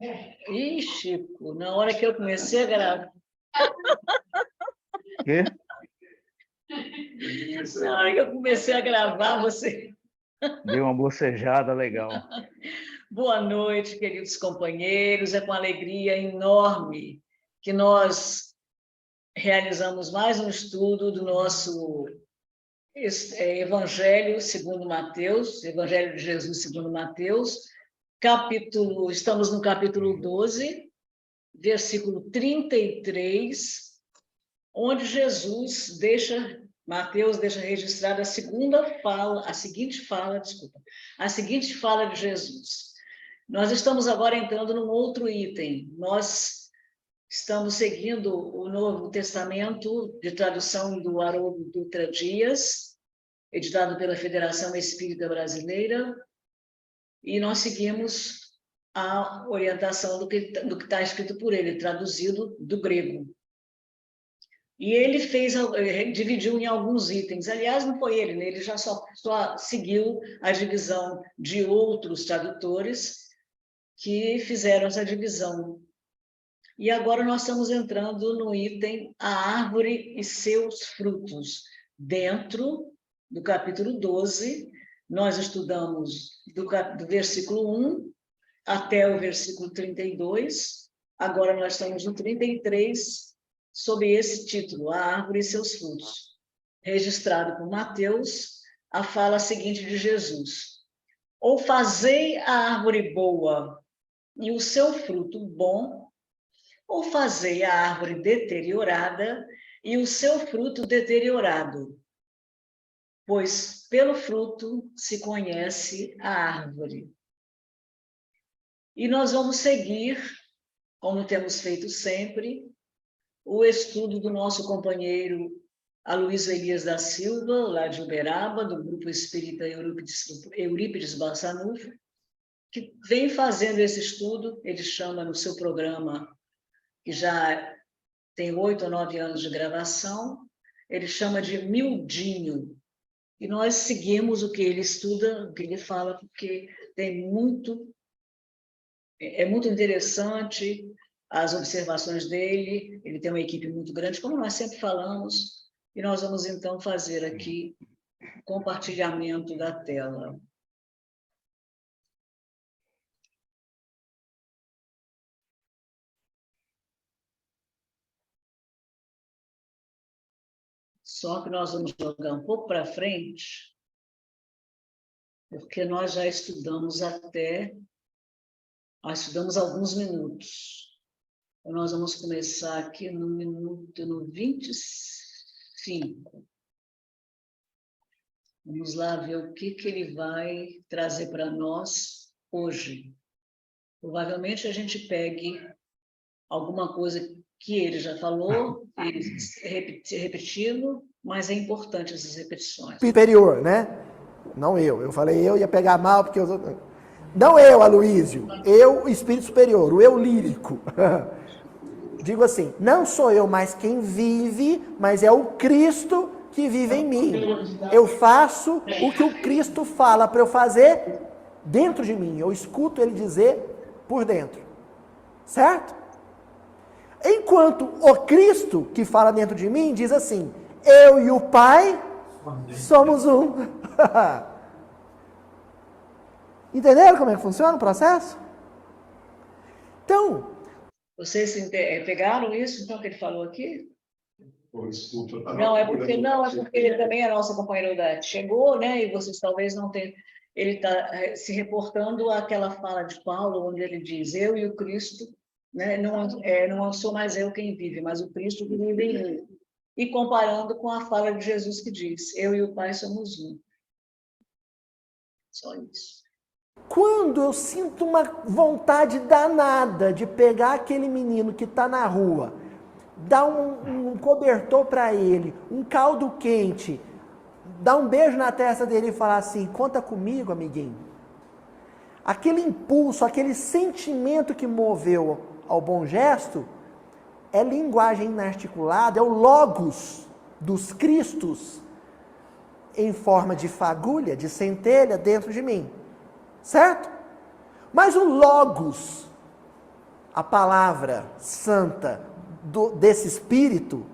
Ih, Chico, na hora que eu comecei a gravar. Quê? Na hora que eu comecei a gravar, você. Deu uma bocejada legal. Boa noite, queridos companheiros. É com alegria enorme que nós realizamos mais um estudo do nosso Evangelho segundo Mateus, Evangelho de Jesus segundo Mateus, estamos no capítulo 12, versículo 33, onde Mateus deixa registrada a seguinte fala de Jesus. Nós estamos agora entrando num outro item. Nós estamos seguindo o Novo Testamento de tradução do Haroldo Dutra Dias, editado pela Federação Espírita Brasileira, e nós seguimos a orientação do que está escrito por ele, traduzido do grego. E ele dividiu em alguns itens. Aliás, não foi ele, né? Ele já só seguiu a divisão de outros tradutores que fizeram essa divisão. E agora nós estamos entrando no item A Árvore e Seus Frutos. Dentro do capítulo 12, nós estudamos do versículo 1 até o versículo 32. Agora nós estamos no 33, sob esse título, A Árvore e Seus Frutos. Registrado por Mateus, a fala seguinte de Jesus: ou fazei a árvore boa e o seu fruto bom, ou fazei a árvore deteriorada e o seu fruto deteriorado. Pois pelo fruto se conhece a árvore. E nós vamos seguir, como temos feito sempre, o estudo do nosso companheiro Aloysio Elias da Silva, lá de Uberaba, do Grupo Espírita Eurípides Barçanufo, que vem fazendo esse estudo. Ele chama no seu programa, que já tem 8 ou 9 anos de gravação, ele chama de Miudinho. E nós seguimos o que ele estuda, o que ele fala, porque é muito interessante as observações dele. Ele tem uma equipe muito grande, como nós sempre falamos, e nós vamos então fazer aqui compartilhamento da tela. Só que nós vamos jogar um pouco para frente, porque nós já estudamos alguns minutos. Então, nós vamos começar aqui no 25. Vamos lá ver o que ele vai trazer para nós hoje. Provavelmente a gente pegue alguma coisa que ele já falou, repetindo, mas é importante essas repetições. Superior, né? Não eu. Eu falei eu ia pegar mal porque os outros... Não eu, Aloysio. Eu, espírito superior, o eu lírico. Digo assim, não sou eu mais quem vive, mas é o Cristo que vive em mim. Eu faço o que o Cristo fala para eu fazer dentro de mim. Eu escuto ele dizer por dentro. Certo? Enquanto o Cristo que fala dentro de mim diz assim, eu e o Pai somos um. Entenderam como é que funciona o processo? Então... Vocês pegaram isso, então, que ele falou aqui? Desculpa, Não, é porque ele também é nosso companheiro da... Chegou, né? E vocês talvez não tenham... Ele está se reportando àquela fala de Paulo, onde ele diz, eu e o Cristo, né? Não sou mais eu quem vive, mas o Cristo que vive em mim. E comparando com a fala de Jesus que diz, eu e o Pai somos um. Só isso. Quando eu sinto uma vontade danada de pegar aquele menino que está na rua, dar um cobertor para ele, um caldo quente, dar um beijo na testa dele e falar assim, conta comigo, amiguinho. Aquele impulso, aquele sentimento que moveu ao bom gesto, é linguagem inarticulada, é o logos dos Cristos em forma de fagulha, de centelha dentro de mim. Certo? Mas o logos a palavra santa desse Espírito,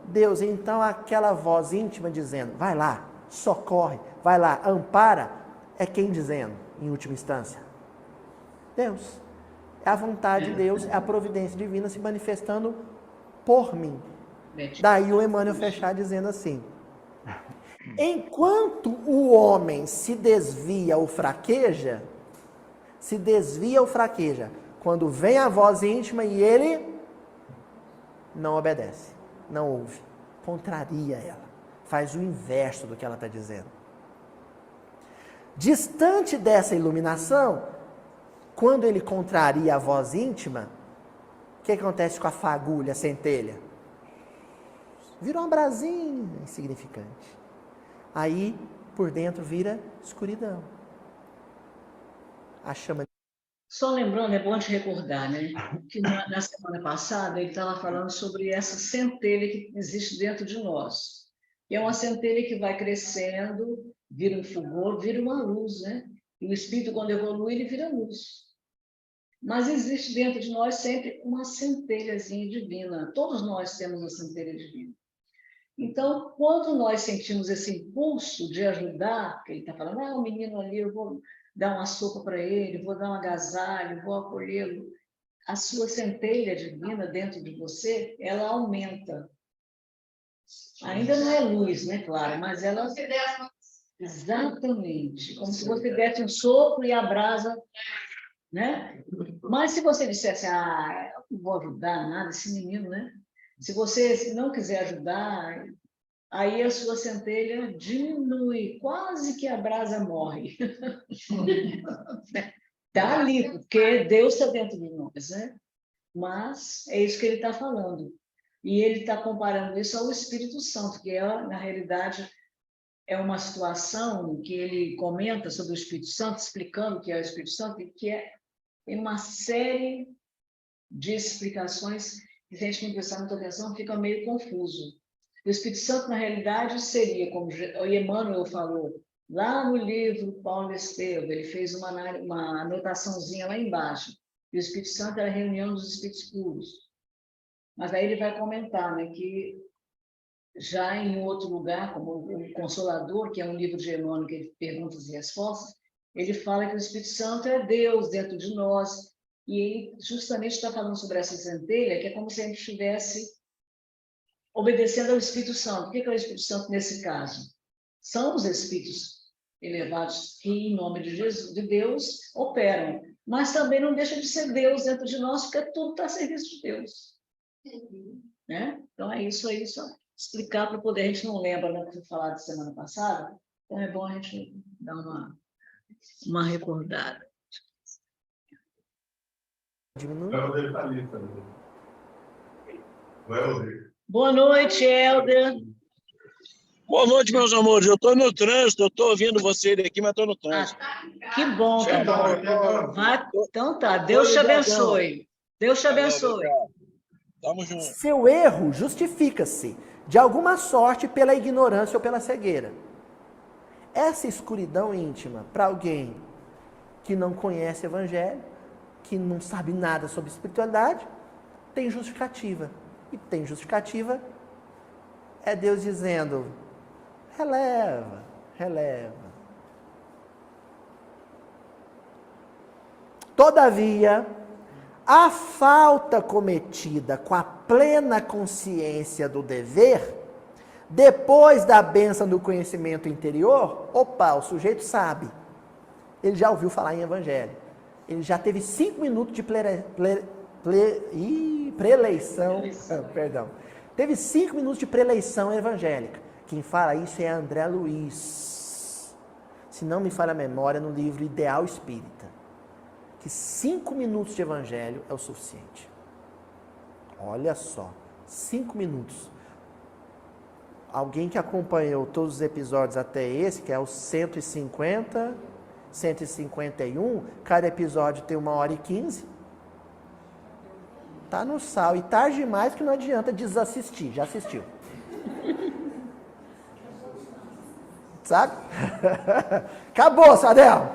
Deus, então aquela voz íntima dizendo, vai lá, socorre, vai lá, ampara, é quem dizendo, em última instância? Deus. É a vontade de Deus, é a providência divina se manifestando por mim. Daí o Emmanuel fechar dizendo assim, enquanto o homem se desvia ou fraqueja, quando vem a voz íntima e ele não obedece, não ouve, contraria ela, faz o inverso do que ela está dizendo. Distante dessa iluminação, quando ele contraria a voz íntima, o que acontece com a fagulha, a centelha? Virou uma brasinha insignificante. Aí, por dentro, vira escuridão. A chama. Só lembrando, é bom te recordar, né? Que na semana passada ele estava falando sobre essa centelha que existe dentro de nós. E é uma centelha que vai crescendo, vira um fulgor, vira uma luz, né? E o espírito, quando evolui, ele vira luz. Mas existe dentro de nós sempre uma centelhazinha divina. Todos nós temos uma centelha divina. Então, quando nós sentimos esse impulso de ajudar, que ele está falando, o menino ali, eu vou dar uma sopa para ele, vou dar um agasalho, vou acolhê-lo. A sua centelha divina dentro de você, ela aumenta. Ainda não é luz, né, claro, mas ela... Exatamente. Como se você desse um sopro e a brasa, né? Mas se você dissesse, eu não vou ajudar nada, esse menino, né? Se você não quiser ajudar, aí a sua centelha diminui, quase que a brasa morre. Está ali, porque Deus está dentro de nós, né? Mas é isso que ele está falando. E ele está comparando isso ao Espírito Santo, que na realidade, é uma situação que ele comenta sobre o Espírito Santo, explicando o que é o Espírito Santo, e que tem uma série de explicações que, se a gente não prestar muita atenção, fica meio confuso. O Espírito Santo, na realidade, seria, como o Emmanuel falou, lá no livro Paulo Estevam, ele fez uma anotaçãozinha lá embaixo, e o Espírito Santo era a reunião dos Espíritos puros. Mas aí ele vai comentar, né, que já em outro lugar, como o Consolador, que é um livro de Emmanuel, que ele perguntas e respostas, ele fala que o Espírito Santo é Deus dentro de nós, e ele justamente está falando sobre essa centelha, que é como se a gente estivesse obedecendo ao Espírito Santo. O que é o Espírito Santo nesse caso? São os Espíritos elevados que, em nome de Jesus, de Deus, operam. Mas também não deixa de ser Deus dentro de nós, porque tudo está a serviço de Deus. Né? Então é isso aí, só explicar para poder, a gente não lembra, né, que eu falei da semana passada, então é bom a gente dar uma recordada. Boa noite, Helder. Boa noite, meus amores. Eu estou no trânsito, eu estou ouvindo vocês aqui, mas estou no trânsito. Que bom, que bom. Então tá, Deus te abençoe. Deus te abençoe. Tamo junto. Seu erro justifica-se, de alguma sorte, pela ignorância ou pela cegueira. Essa escuridão íntima, para alguém que não conhece o Evangelho, que não sabe nada sobre espiritualidade, tem justificativa. E tem justificativa, é Deus dizendo, releva, releva. Todavia, a falta cometida com a plena consciência do dever, depois da bênção do conhecimento interior, o sujeito sabe. Ele já ouviu falar em Evangelho. Ele já teve 5 minutos de preleição. Perdão. Teve 5 minutos de preleição evangélica. Quem fala isso é André Luiz. Se não me falha a memória, no livro Ideal Espírita. Que 5 minutos de evangelho é o suficiente. Olha só, 5 minutos. Alguém que acompanhou todos os episódios até esse, que é o 150, 151, cada episódio tem 1h15. Tá no sal. E tarde demais que não adianta desassistir. Já assistiu. Sabe? Acabou, Sadel.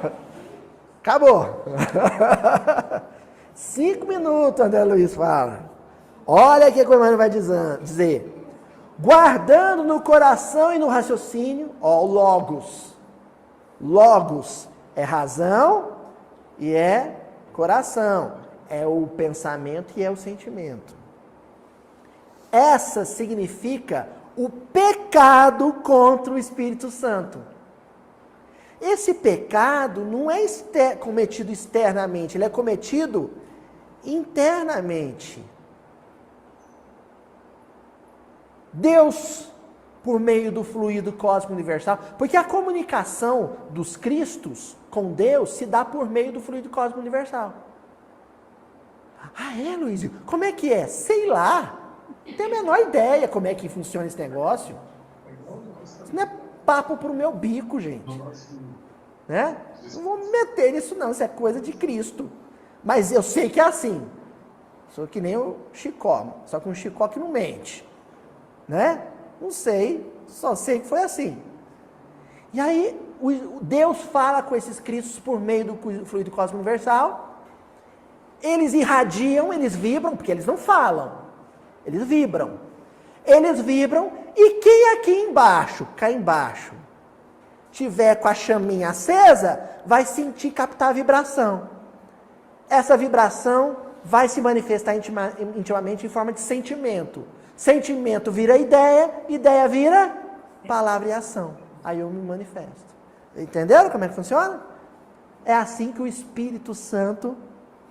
Acabou. 5 minutos, André Luiz fala. Olha o que o Emmanuel vai dizer. Guardando no coração e no raciocínio, ó, o logos. Logos é razão e é coração. É o pensamento e é o sentimento. Essa significa o pecado contra o Espírito Santo. Esse pecado não é cometido externamente, ele é cometido internamente. Deus, por meio do fluido cósmico universal, porque a comunicação dos Cristos com Deus se dá por meio do fluido cósmico universal. Ah, é, Luísio? Como é que é? Sei lá. Não tenho a menor ideia como é que funciona esse negócio. Isso não é papo pro meu bico, gente. Né? Não vou me meter nisso não, isso é coisa de Cristo. Mas eu sei que é assim. Sou que nem o Chicó, só que um Chicó que não mente. Né? Não sei, só sei que foi assim. E aí, Deus fala com esses Cristos por meio do fluido cósmico universal. Eles irradiam, eles vibram, porque eles não falam. Eles vibram. Eles vibram, e quem aqui embaixo, cá embaixo, tiver com a chaminha acesa, vai sentir, captar a vibração. Essa vibração vai se manifestar intimamente em forma de sentimento. Sentimento vira ideia, ideia vira palavra e ação. Aí eu me manifesto. Entenderam como é que funciona? É assim que o Espírito Santo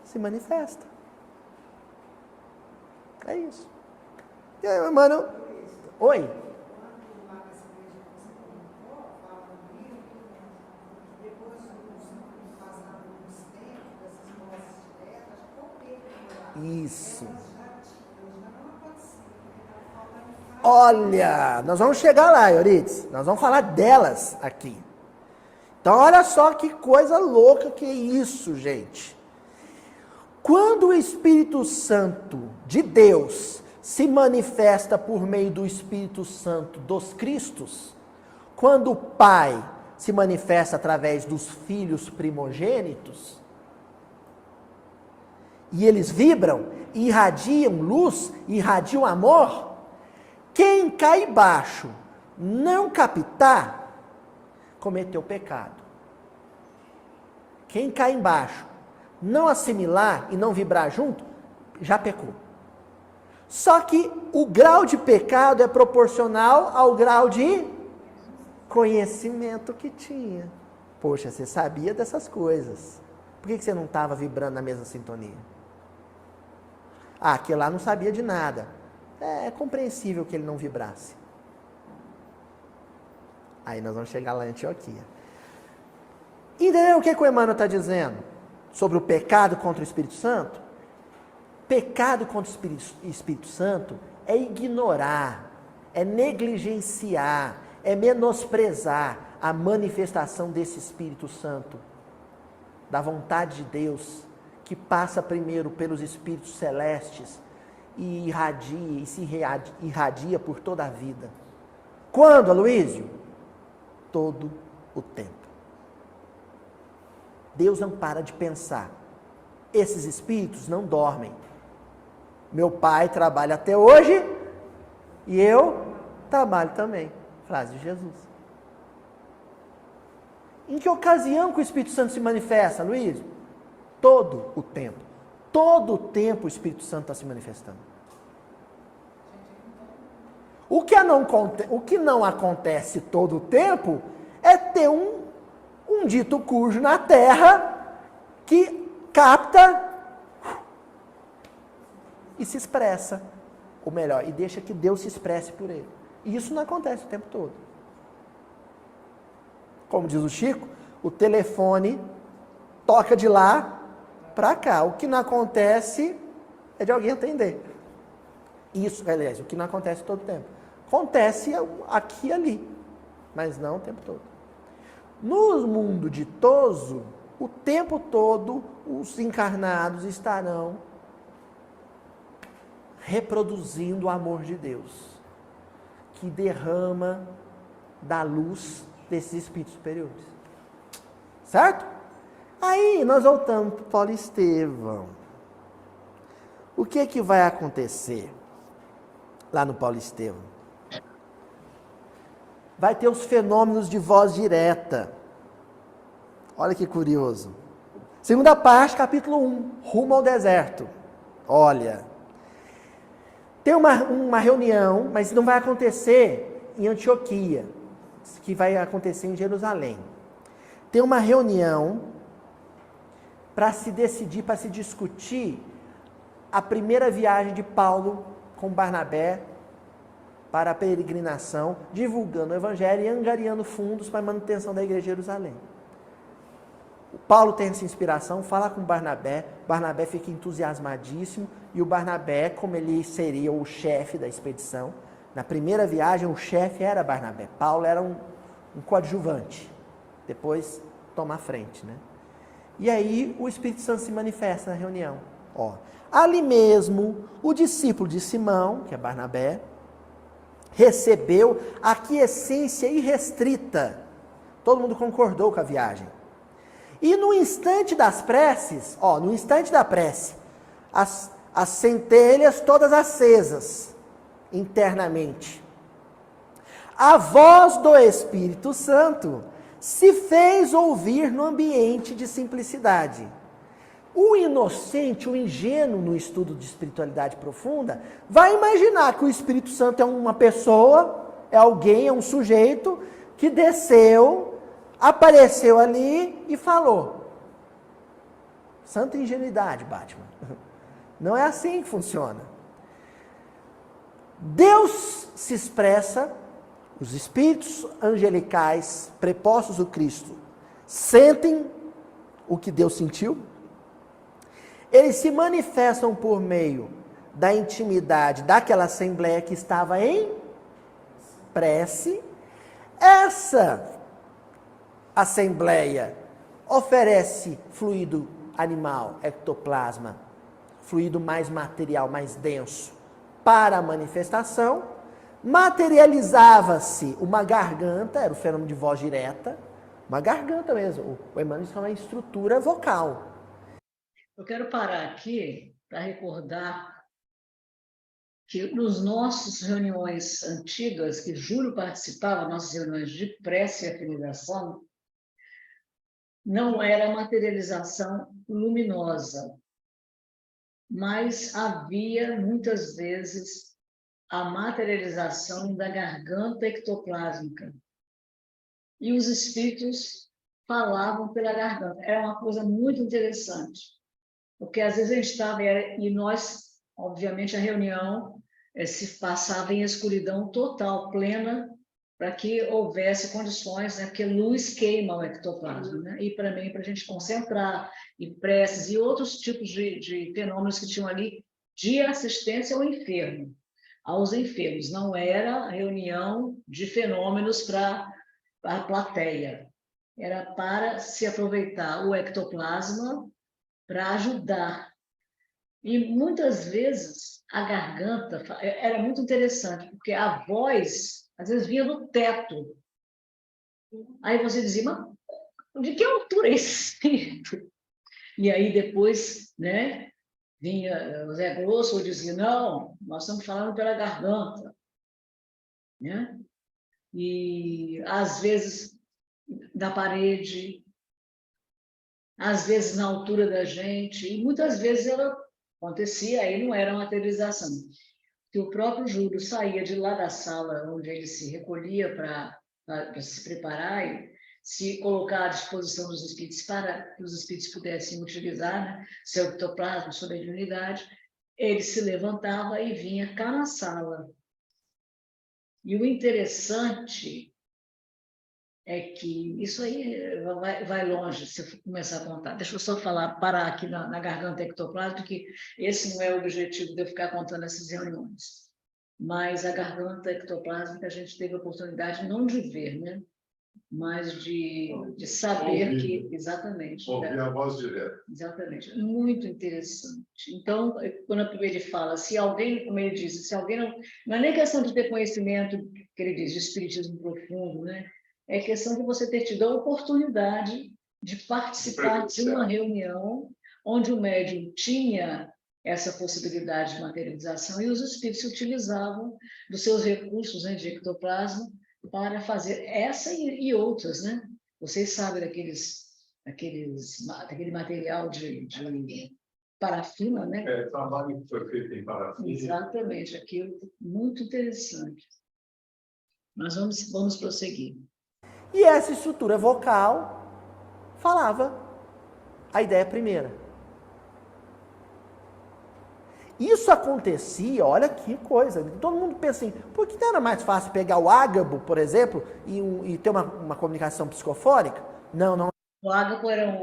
se manifesta. É isso. E aí, mano? Oi? Isso. Olha, nós vamos chegar lá, Euridice. Nós vamos falar delas aqui. Então, olha só que coisa louca que é isso, gente. Quando o Espírito Santo de Deus se manifesta por meio do Espírito Santo dos Cristos, quando o Pai se manifesta através dos filhos primogênitos, e eles vibram, irradiam luz, irradiam amor, quem cá embaixo não captar, cometeu pecado. Quem cá embaixo não assimilar e não vibrar junto, já pecou. Só que o grau de pecado é proporcional ao grau de conhecimento que tinha. Poxa, você sabia dessas coisas. Por que você não estava vibrando na mesma sintonia? Ah, aquele lá não sabia de nada. É compreensível que ele não vibrasse. Aí nós vamos chegar lá em Antioquia. Entendeu o que o Emmanuel está dizendo sobre o pecado contra o Espírito Santo? Pecado contra o Espírito Santo é ignorar, é negligenciar, é menosprezar a manifestação desse Espírito Santo, da vontade de Deus, que passa primeiro pelos Espíritos Celestes e irradia, e se irradia por toda a vida. Quando, Aloísio? Todo o tempo. Deus não para de pensar. Esses espíritos não dormem. Meu pai trabalha até hoje e eu trabalho também. Frase de Jesus. Em que ocasião que o Espírito Santo se manifesta, Luiz? Todo o tempo. Todo o tempo o Espírito Santo está se manifestando. O que não acontece todo o tempo é ter um dito cujo na terra que capta e se expressa, ou melhor, e deixa que Deus se expresse por ele. E isso não acontece o tempo todo. Como diz o Chico, o telefone toca de lá para cá. O que não acontece é de alguém atender. Isso, aliás, o que não acontece todo o tempo. Acontece aqui e ali, mas não o tempo todo. No mundo ditoso, o tempo todo os encarnados estarão reproduzindo o amor de Deus, que derrama da luz desses espíritos superiores. Certo? Aí nós voltamos para Paulo Estevão. O que vai acontecer lá no Paulo Estevão? Vai ter os fenômenos de voz direta. Olha que curioso. Segunda parte, capítulo 1, rumo ao deserto. Olha, tem uma reunião, mas não vai acontecer em Antioquia, que vai acontecer em Jerusalém. Tem uma reunião para se decidir, para se discutir a primeira viagem de Paulo com Barnabé para a peregrinação, divulgando o evangelho e angariando fundos para a manutenção da igreja de Jerusalém. O Paulo tem essa inspiração, fala com Barnabé fica entusiasmadíssimo, e o Barnabé, como ele seria o chefe da expedição, na primeira viagem o chefe era Barnabé, Paulo era um coadjuvante, depois toma a frente, né? E aí o Espírito Santo se manifesta na reunião. Ó, ali mesmo, o discípulo de Simão, que é Barnabé, recebeu a aquiescência irrestrita. Todo mundo concordou com a viagem. E no instante das preces, no instante da prece, as centelhas todas acesas internamente. A voz do Espírito Santo se fez ouvir no ambiente de simplicidade. O inocente, o ingênuo no estudo de espiritualidade profunda, vai imaginar que o Espírito Santo é uma pessoa, é alguém, é um sujeito que desceu, apareceu ali e falou. Santa ingenuidade, Batman. Não é assim que funciona. Deus se expressa, os espíritos angelicais prepostos do Cristo sentem o que Deus sentiu. Eles se manifestam por meio da intimidade daquela assembleia que estava em prece. Essa assembleia oferece fluido animal, ectoplasma, fluido mais material, mais denso, para a manifestação. Materializava-se uma garganta, era o fenômeno de voz direta, uma garganta mesmo. O Emmanuel chama de estrutura vocal. Eu quero parar aqui para recordar que nos nossas reuniões antigas, que Júlio participava, nossas reuniões de prece e afinidação, não era materialização luminosa, mas havia muitas vezes a materialização da garganta ectoplásmica. E os espíritos falavam pela garganta. Era uma coisa muito interessante, porque às vezes a gente estava, e nós, obviamente, a reunião se passava em escuridão total, plena, para que houvesse condições, né? Porque luz queima o ectoplasma, né? E para a gente concentrar, e preces, e outros tipos de fenômenos que tinham ali de assistência ao enfermo, aos enfermos. Não era reunião de fenômenos para a plateia, era para se aproveitar o ectoplasma para ajudar. E muitas vezes a garganta era muito interessante, porque a voz às vezes vinha do teto. Aí você dizia, mas de que altura é esse espírito? E aí depois, né, vinha o Zé Grosso e dizia, não, nós estamos falando pela garganta. Né? E às vezes da parede, às vezes na altura da gente, e muitas vezes ela acontecia, aí não era materialização. Que o próprio Júlio saía de lá da sala onde ele se recolhia para se preparar e se colocar à disposição dos espíritos para que os espíritos pudessem utilizar, né, seu ectoplasma, sua mediunidade, ele se levantava e vinha cá na sala. E o interessante é que isso aí vai longe se eu começar a contar. Deixa eu só parar aqui na garganta ectoplásmica, porque esse não é o objetivo de eu ficar contando essas reuniões. Mas a garganta ectoplásmica a gente teve a oportunidade não de ver, né? Mas de saber que... Exatamente. Ouvir a voz direta. Exatamente. Muito interessante. Então, quando ele fala, se alguém, como ele diz, se alguém não... Não é nem questão de ter conhecimento, que ele diz, de espiritismo profundo, né? é questão de você ter tido a oportunidade de participar de uma reunião onde o médium tinha essa possibilidade de materialização e os espíritos se utilizavam dos seus recursos, né, de ectoplasma para fazer essa e outras, né? Vocês sabem daquele material de parafina, né? Trabalho que foi feito em parafina. Exatamente, aquilo muito interessante. Nós vamos prosseguir. E essa estrutura vocal falava a ideia primeira. Isso acontecia, olha que coisa, todo mundo pensa assim, por que não era mais fácil pegar o ágabo, por exemplo, e ter uma comunicação psicofônica? Não. O ágabo era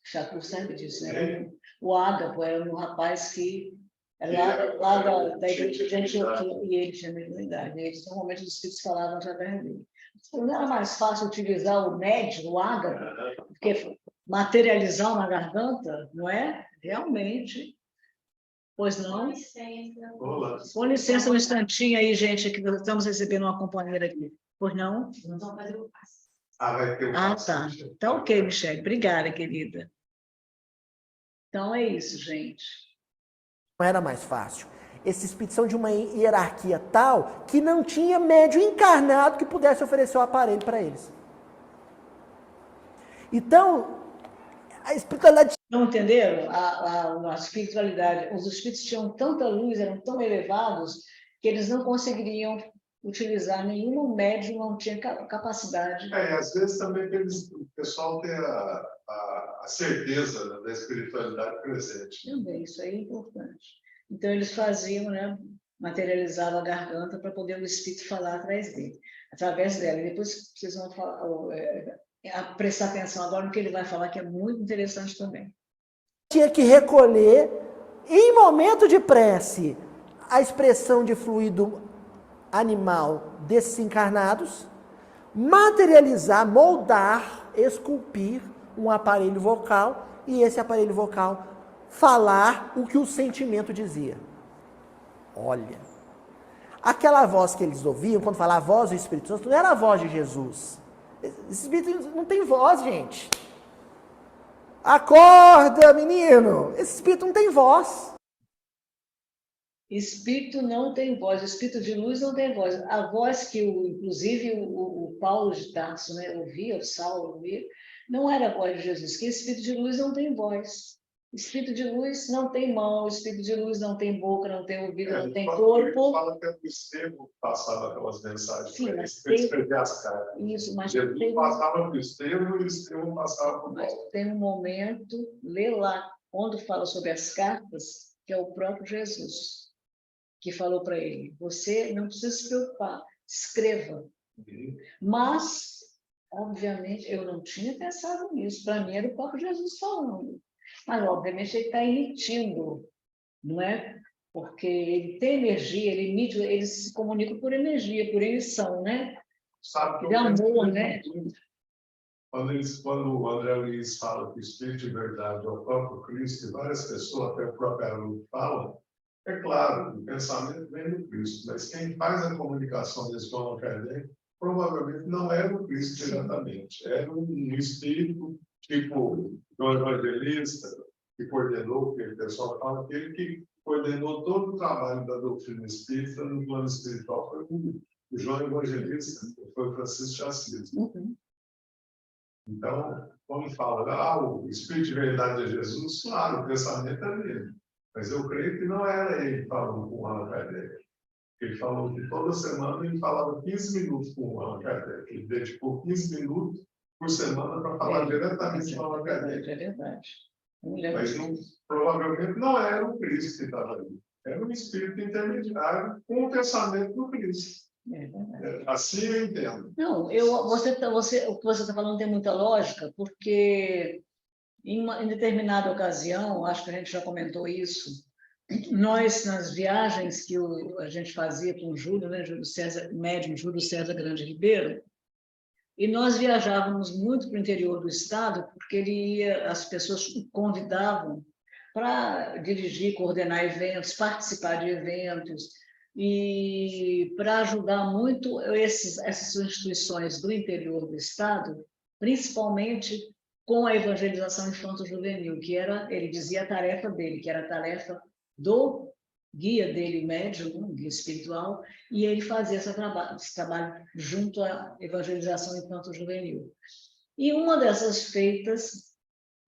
Chaco sempre disso, né? O ágabo era um rapaz que era lá da igreja de Antioquia, e ele tinha mediunidade. Eles, normalmente, os espíritos falavam através dele. Não era mais fácil utilizar o médium, o ágabo, porque materializar uma garganta, não é? Realmente. Pois não? Com licença um instantinho aí, gente, que nós estamos recebendo uma companheira aqui. Pois não? Nós vamos fazer o passe. Vai ter o passe. Tá. Então, ok, Michele. Obrigada, querida. Então, é isso, gente. Não era mais fácil. Esses espíritos são de uma hierarquia tal que não tinha médium encarnado que pudesse oferecer o aparelho para eles. Então, a espiritualidade... Não entenderam? A espiritualidade. Os espíritos tinham tanta luz, eram tão elevados, que eles não conseguiriam utilizar nenhum médium, não tinha capacidade. Às vezes também o pessoal tem a certeza da espiritualidade presente. Também, isso aí é importante. Então, eles faziam, né, materializavam a garganta para poder o espírito falar através dela. E depois vocês vão prestar atenção agora no que ele vai falar, que é muito interessante também. Tinha que recolher, em momento de prece, a expressão de fluido animal desses encarnados, materializar, moldar, esculpir um aparelho vocal e esse aparelho vocal falar o que o sentimento dizia. Olha, aquela voz que eles ouviam, quando falava a voz do Espírito Santo, não era a voz de Jesus. Esse Espírito não tem voz, gente. Acorda, menino! Esse Espírito não tem voz. Espírito não tem voz, o espírito de luz não tem voz. A voz que, inclusive, o Paulo de Tarso, né, ouvia, o Saulo ouvia, não era a voz de Jesus, que espírito de luz não tem voz. Espírito de luz não tem mão, espírito de luz não tem boca, não tem ouvido, não tem corpo. Fala que o Estevão passava aquelas mensagens Sim, para mas ele escrever as cartas. Isso, mas Jesus passava para o Estevão e o Estevão passava para o Mas Paulo. tem um momento, lê lá, quando fala sobre as cartas, que é o próprio Jesus, que falou para ele, você não precisa se preocupar, escreva. Mas, obviamente, eu não tinha pensado nisso, para mim era o próprio Jesus falando. Mas, obviamente, ele está emitindo, não é? Porque ele tem energia, ele emite, eles se comunicam por energia, por emissão, né? Sabe De amor, né? Quando o André Luiz fala que o Espírito de verdade é o próprio Cristo, e várias pessoas, até o próprio Haroldo, falam, é claro, o pensamento vem do Cristo, mas quem faz a comunicação desse João Kardec provavelmente não era o Cristo diretamente, era um espírito tipo João Evangelista, que coordenou, porque o pessoal fala, aquele que coordenou todo o trabalho da doutrina espírita no plano espiritual foi o João Evangelista, que foi o Francisco de Assis. Então, quando fala, o Espírito de verdade é Jesus, claro, o pensamento é dele. Mas eu creio que não era ele falando com o Allan Kardec. Ele falou que toda semana ele falava 15 minutos com o Allan Kardec. Ele dedicou 15 minutos por semana para falar diretamente com o Allan Kardec. É verdade. Mas provavelmente não era o Cristo que estava ali. Era um espírito intermediário com o pensamento do Cristo. Assim eu entendo. Não, o que você está falando tem muita lógica, porque em determinada ocasião, acho que a gente já comentou isso, nós, nas viagens que a gente fazia com o Júlio, né, Júlio César, médium Júlio César Grande Ribeiro, e nós viajávamos muito para o interior do estado, porque as pessoas o convidavam para dirigir, coordenar eventos, participar de eventos, e para ajudar muito essas instituições do interior do Estado, principalmente com a evangelização infanto-juvenil, que era, ele dizia, a tarefa dele, que era a tarefa do guia dele, médium, guia espiritual, e ele fazia esse trabalho junto à evangelização infanto-juvenil. E uma dessas feitas,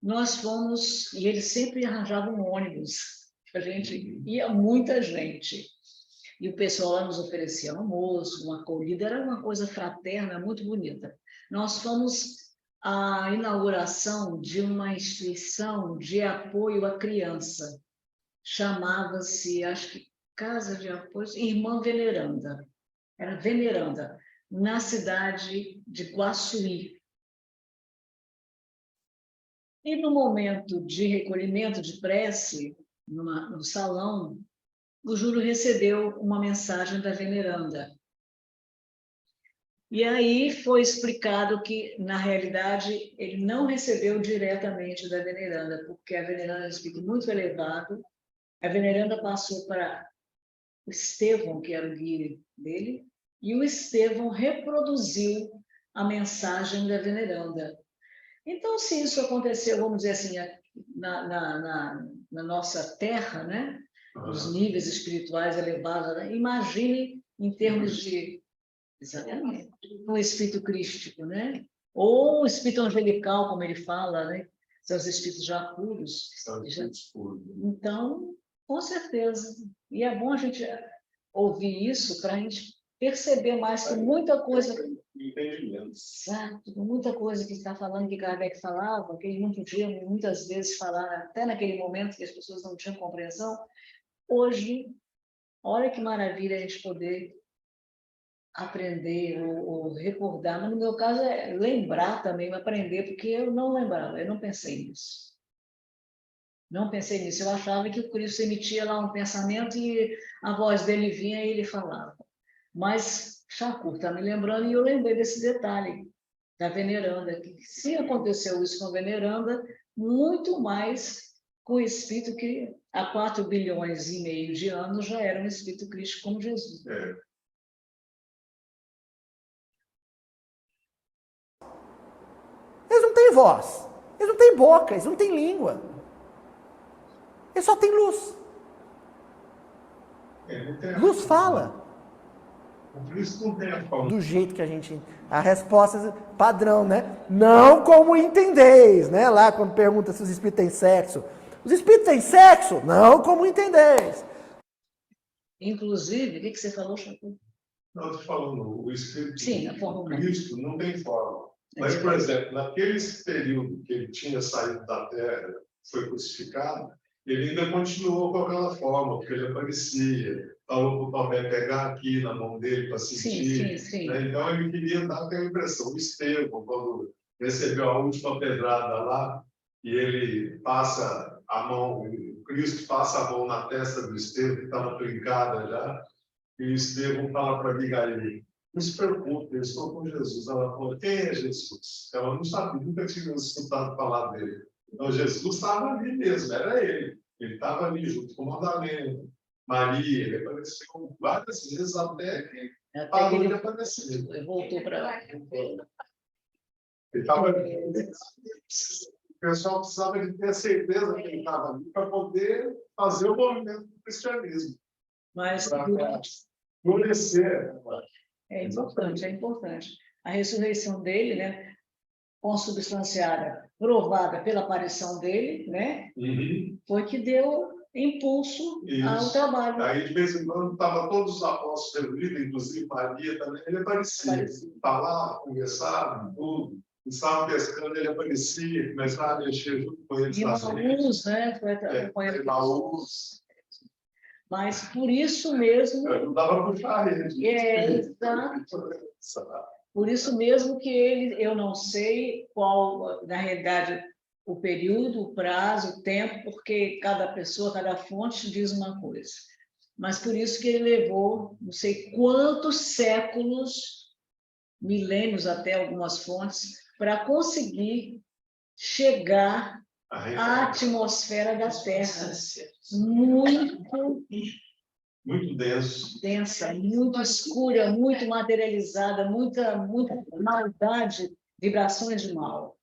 nós fomos, e ele sempre arranjava um ônibus, a gente ia muita gente, e o pessoal lá nos oferecia almoço, uma acolhida, era uma coisa fraterna, muito bonita. Nós fomos à inauguração de uma instituição de apoio à criança, chamava-se, acho que Casa de Apoio, Irmã Veneranda, era Veneranda, na cidade de Guaçuí. E no momento de recolhimento de prece, no salão, o Júlio recebeu uma mensagem da Veneranda. E aí foi explicado que, na realidade, ele não recebeu diretamente da Veneranda, porque a Veneranda é um espírito muito elevado. A Veneranda passou para o Estevão, que era o guia dele, e o Estevão reproduziu a mensagem da Veneranda. Então, se isso aconteceu, vamos dizer assim, na nossa terra, né? Os níveis espirituais elevados, né? Imagine em termos de, exatamente, um espírito crístico, né? Ou um espírito angelical, como ele fala, né? São os espíritos já puros. Então, com certeza. E é bom a gente ouvir isso para a gente perceber mais que muita coisa... Entendimento. Exato, muita coisa que está falando, que Kardec falava, que ele não podia muitas vezes falar, até naquele momento que as pessoas não tinham compreensão. Hoje, olha que maravilha a gente poder aprender ou recordar, mas no meu caso é lembrar também, aprender, porque eu não lembrava, eu não pensei nisso. Não pensei nisso, eu achava que o Cristo emitia lá um pensamento e a voz dele vinha e ele falava. Mas Shakur está me lembrando e eu lembrei desse detalhe da Veneranda, que se aconteceu isso com a Veneranda, muito mais com o espírito que há 4,5 bilhões de anos já era um espírito crístico como Jesus. Eles não têm voz, eles não têm boca, eles não têm língua. Eles só têm luz. Luz fala. O Cristo não tem a forma. Do jeito que a gente... A resposta padrão, né? Não como entendeis, né? Lá quando pergunta se os espíritos têm sexo. Os espíritos têm sexo? Não como entendeis. Inclusive, o que você falou, Shakur? Não, eu estou falando, o Espírito Sim, a forma humana. Cristo não tem forma. Mas, por exemplo, naquele período que ele tinha saído da Terra, foi crucificado, ele ainda continuou com aquela forma, porque ele aparecia, falou para o Tomé pegar aqui na mão dele para sentir. Sim. Né? Então, ele queria dar aquela impressão. O Estevão, quando recebeu a última pedrada lá, e ele passa a mão, o Cristo passa a mão na testa do Estevão, que estava trincada já, e o Estevão fala para Abigail: não se preocupe, eu estou com Jesus. Ela falou: quem é Jesus? Ela não sabia, nunca tinha escutado falar dele. Então, Jesus estava ali mesmo, era ele. Ele estava ali junto com Madalena, Maria, ele apareceu várias vezes até que parou de aparecer. Ele voltou para... Ele estava ali. O pessoal precisava de ter certeza que ele estava ali para poder fazer o movimento do cristianismo. Mas florescer. é importante. A ressurreição dele, né, consubstanciada, provada pela aparição dele, né, foi que deu impulso ao trabalho. Aí, de vez em quando, estavam todos os apóstolos reunidos, inclusive Maria também, ele aparecia. Falava, conversava, tudo. Estavam pescando, ele aparecia, começava a mexer junto com eles. E Emaús, né, foi acompanhando. Emaús. Mas por isso mesmo... Eu não dava para puxar ele. Exato. Por isso mesmo que ele, eu não sei qual, na realidade, o período, o prazo, o tempo, porque cada pessoa, cada fonte diz uma coisa. Mas por isso que ele levou não sei quantos séculos, milênios até algumas fontes, para conseguir chegar à atmosfera da Terra. Muito muito denso. densa, muito escura, muito materializada, muita maldade, vibrações de mal.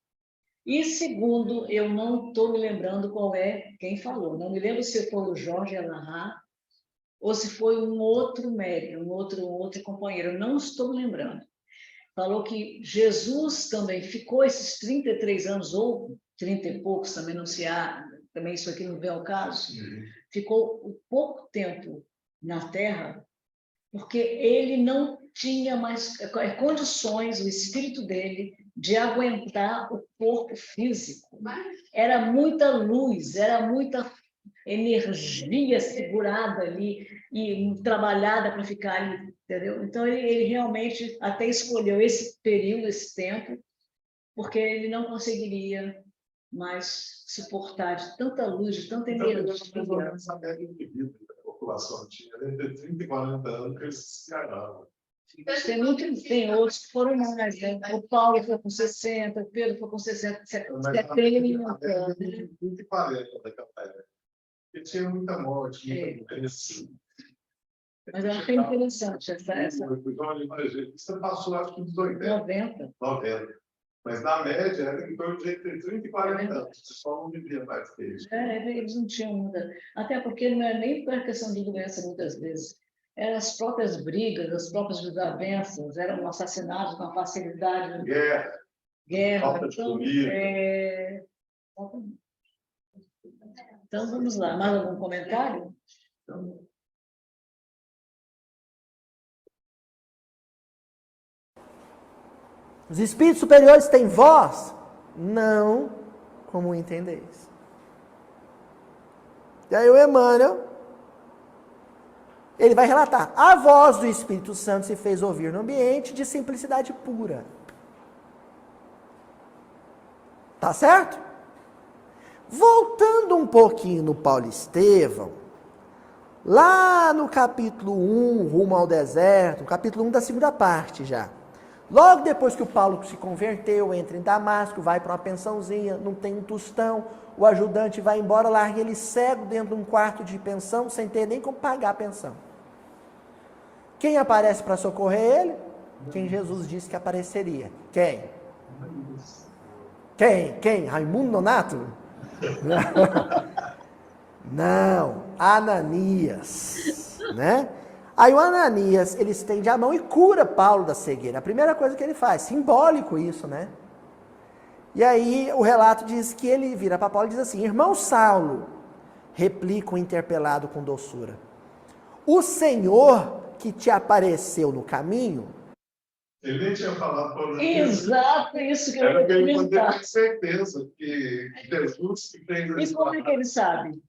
E segundo, eu não estou me lembrando qual é quem falou. Não me lembro se foi o Jorge Alahá ou se foi um outro médium, um outro companheiro. Não estou me lembrando. Falou que Jesus também ficou esses 33 anos, ou 30 e poucos, também não se há, também isso aqui não vem ao caso, ficou pouco tempo na Terra, porque ele não tinha mais condições, o espírito dele, de aguentar o corpo físico. Era muita luz, era muita energia segurada ali e trabalhada para ficar ali, entendeu? Então, ele realmente até escolheu esse período, esse tempo, porque ele não conseguiria mais suportar de tanta luz, de tanta energia. Essa média de vida que a população tinha, entre 30 e 40 anos, que eles se enganavam. Tem outros que foram mais, né? O Paulo foi com 60, o Pedro foi com 60, 70. Mas a média de 30 e 40 daquela época. Porque tinha muita morte, muita doença. Mas eu achei interessante essa Você passou, acho que dos 80. 90. Mas na média era em torno de entre 30 e 40 anos. Você só não vivia mais que isso. Eles não tinham muita. Até porque não é nem por questão de doença, muitas vezes. Eram as próprias brigas, as próprias desavenças, eram assassinados com facilidade. Guerra. Falta de comida. Então, vamos lá. Mais algum comentário? Os espíritos superiores têm voz? Não, como entendeis. E aí o Emmanuel, ele vai relatar. A voz do Espírito Santo se fez ouvir no ambiente de simplicidade pura. Tá certo? Voltando um pouquinho no Paulo Estevão, lá no capítulo 1, Rumo ao Deserto, capítulo 1 da segunda parte já. Logo depois que o Paulo se converteu, entra em Damasco, vai para uma pensãozinha, não tem um tostão, o ajudante vai embora, larga ele cego dentro de um quarto de pensão, sem ter nem como pagar a pensão. Quem aparece para socorrer ele? Quem Jesus disse que apareceria. Quem? Quem? Raimundo Nonato? Não, Ananias, né? Aí o Ananias, ele estende a mão e cura Paulo da cegueira. A primeira coisa que ele faz, simbólico isso, né? E aí o relato diz que ele vira para Paulo e diz assim: irmão Saulo, replica o interpelado com doçura, o Senhor que te apareceu no caminho... Ele nem tinha falado para o Exato, isso que eu ia ia ele comentar. ter certeza que Jesus que fez E isso. como é que ele sabe?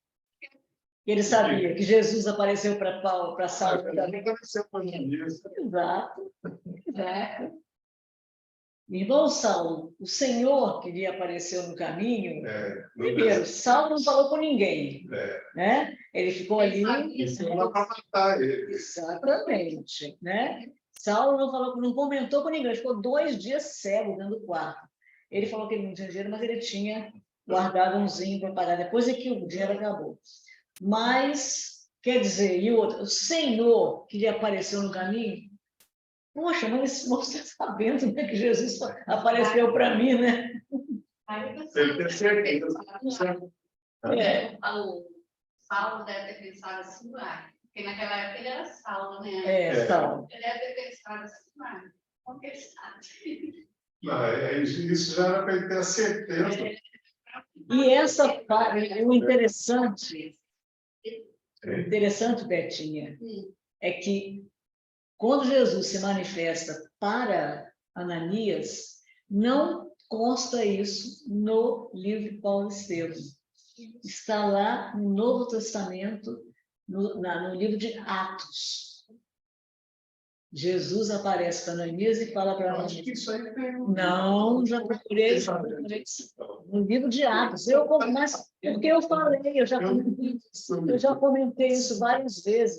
Ele sabia que Jesus apareceu para Paulo, para Saulo também. Exato. Irmão Saulo, o Senhor que lhe apareceu no caminho, primeiro, Saulo não falou com ninguém, né? Ele ficou ali. Exatamente, né? Saulo não comentou com ninguém, ele ficou 2 dias cego dentro do quarto. Ele falou que ele não tinha dinheiro, mas ele tinha guardado umzinho para pagar, depois é que o dinheiro acabou. Mas, quer dizer, e o outro, o Senhor que lhe apareceu no caminho, poxa, mas esse moço está sabendo, né, que Jesus apareceu para mim, né? Ele tem certeza. O Saulo deve ter pensado assim, porque naquela época ele era Saulo, né? Saulo. Ele deve ter pensado assim, como que ele sabe? Não, isso já era para ele ter a certeza. E essa parte, o interessante, Betinha, é que quando Jesus se manifesta para Ananias, não consta isso no livro de Paulo Estevão. Está lá no Novo Testamento, no livro de Atos. Jesus aparece para Ananias e fala para Ananias. Acho que isso aí tem Não, já procurei no livro de Atos. Mas porque eu falei, eu já comentei isso várias vezes.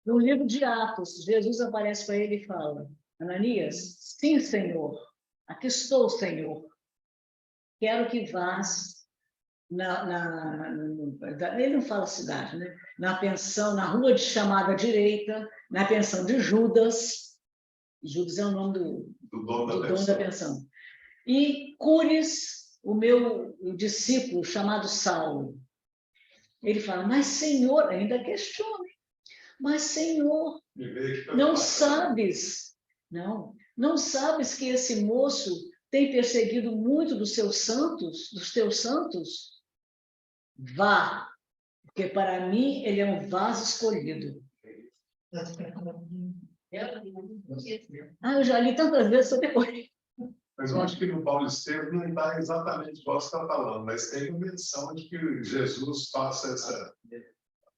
No livro de Atos, Jesus aparece para ele e fala: Ananias, sim, Senhor, aqui estou, Senhor. Quero que vás ele não fala cidade, né? Na pensão, na rua de chamada direita, na pensão de Judas. Judas é o nome do dono da pensão. E cures o meu discípulo chamado Saulo. Ele fala, mas Senhor, ainda questiona, mas Senhor, não sabes, não sabes que esse moço tem perseguido muito dos teus santos? Vá, porque para mim ele é um vaso escolhido. Eu já li tantas vezes sobre ele. Mas eu acho que no Paulo Estevam não está exatamente igual você está falando, mas tem uma menção de que Jesus faça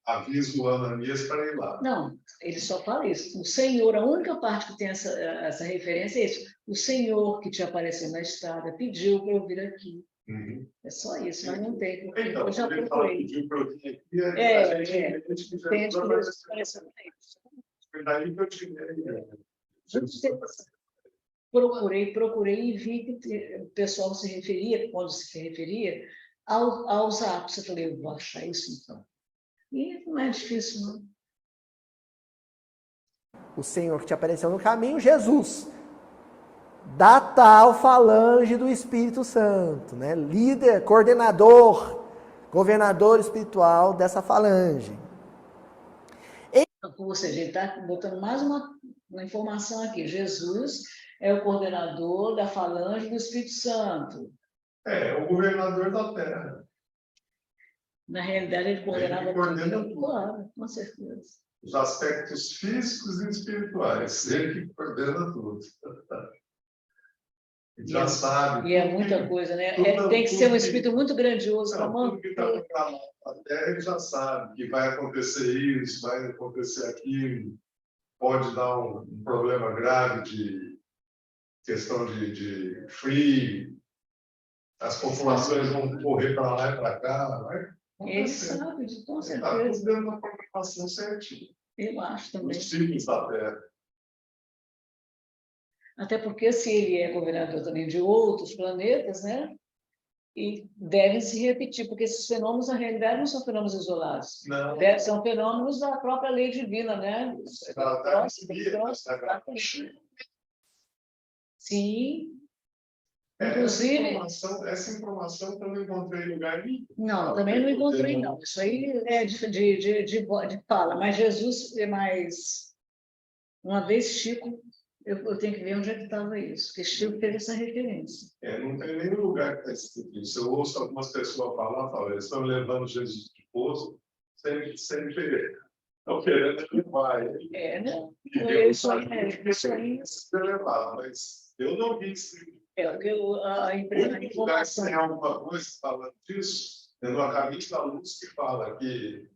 avisa o Ananias para ir lá. Não, ele só fala isso. O Senhor, a única parte que tem essa referência é isso. O Senhor que te apareceu na estrada pediu para eu vir aqui. É só isso, mas não tem. Porque então, eu já procurei. Pediu para eu vir aqui, a gente entende que Jesus apareceu para isso. Foi daí que eu tive. Procurei e vi que o pessoal se referia, quando se referia, aos atos. Eu falei, eu vou achar isso então. E não é difícil, não. O Senhor que te apareceu no caminho, Jesus, da tal falange do Espírito Santo, né? Líder, coordenador, governador espiritual dessa falange. Ou seja, ele está botando mais uma informação aqui. Jesus é o coordenador da falange do Espírito Santo. É o governador da terra. Na realidade, ele coordenava tudo. Claro, com certeza. Os aspectos físicos e espirituais. Ele que coordena tudo. Ele já sabe. E é muita coisa, né? Tem que ser um espírito muito grandioso para manter. Tudo que está para lá, a terra, ele já sabe que vai acontecer isso, vai acontecer aquilo. Pode dar um problema grave de questão de frio. As populações vão correr para lá e para cá. Ele sabe, com certeza. Está tudo dentro da programação certinha. Eu acho também. Os ciclos da terra. Até porque se ele é governador também de outros planetas, né? E devem se repetir, porque esses fenômenos, na realidade, não são fenômenos isolados. Não. São fenômenos da própria lei divina, né? Sim. Inclusive... Essa informação eu não encontrei em lugar nenhum. Não, também não encontrei, não. Isso aí é de fala. Mas Jesus é mais... Uma vez, Chico... Eu tenho que ver onde é que estava isso, porque Chico teve essa referência. Não tem nenhum lugar que está escrito isso. Eu ouço algumas pessoas falar, eles estão levando Jesus de pouso, sem estão querendo levar ele. Né? Isso aí levado, mas eu não vi isso. A informação. Tem alguma coisa falando disso? No A Caminho da Luz que fala que